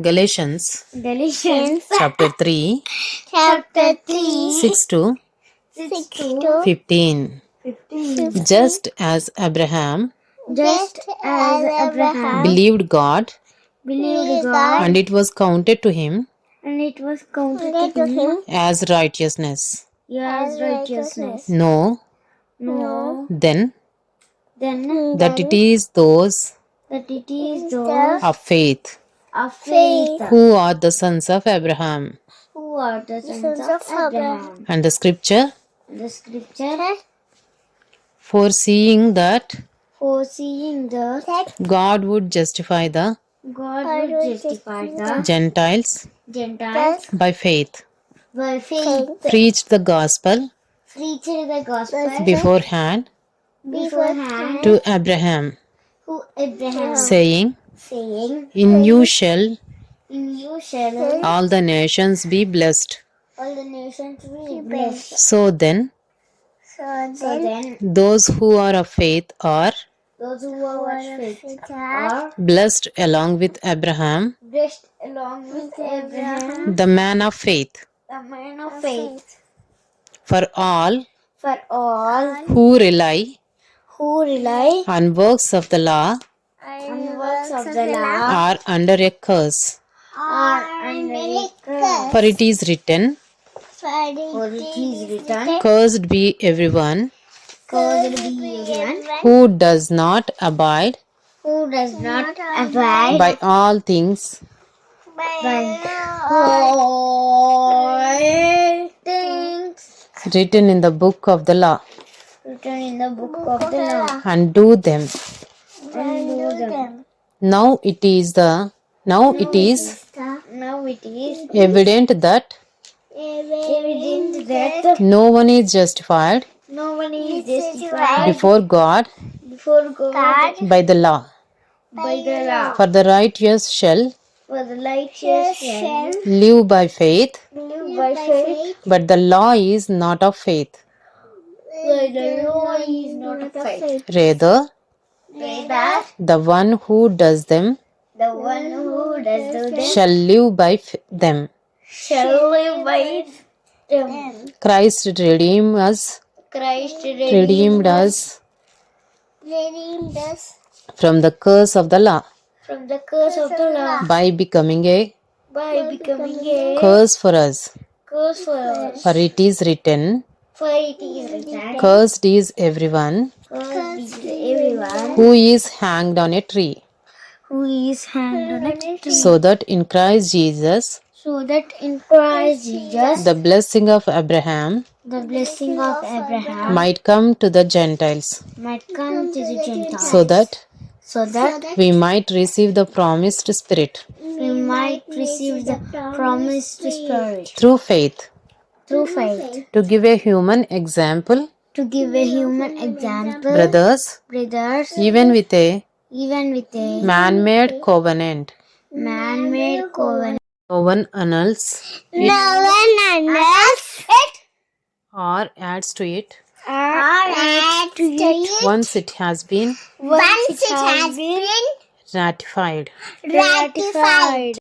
Galatians Galatians chapter 3, chapter 3 6 to 6 to 15. 15. Just as Abraham Just as Abraham believed God, believed God, and it was counted to him and it was counted to him as righteousness. as righteousness. Know No, then then that it is those that it is those of faith of faith who are the sons of Abraham. who are the sons of Abraham. And the scripture, The scripture foreseeing that foreseeing that God would justify the God would justify the Gentiles Gentiles by faith, by faith, preached the gospel preached the gospel beforehand beforehand to Abraham, to Abraham, saying, saying, In you shall in you shall all the nations be blessed. all the nations be blessed. So then, So then, those who are of faith are those who are faith are blessed along with Abraham, blessed along with Abraham, the man of faith. the man of faith. For all For all who rely who rely on works of the law on the works of the law are under a curse. are under a curse. For it is written, For it is written, Cursed be everyone Cursed be everyone who does not abide who does not abide by all things by all things written in the book of the law, written in the book of the law, and do them. and do them. Now it is Now it is evident that evident that no one is justified no one is justified before God before God by the law. by the law. For the righteous shall For the righteous shall live by faith, live by faith, but the law is not of faith. but the law is not of faith. Rather, Rather, the one who does them the one who does do them shall live by them. shall live by them. Christ redeemed us Christ from the curse of the law from the curse of the law by becoming a curse curse for us. for us. For it is written, For it is written, Cursed is everyone cursed is everyone who is hanged on a tree, who is hanged on a tree, so that in Christ Jesus so that in Christ Jesus the blessing of Abraham the blessing of Abraham might come to the Gentiles, might come to the Gentiles, so that we we might receive the promised Spirit might receive the promised Spirit through faith, through faith, to give a human example, to give a human example, brothers, brothers, even with a man-made covenant. covenant. No one annuls it No one annuls it or adds to it or adds to it once it has been once it has been ratified. ratified.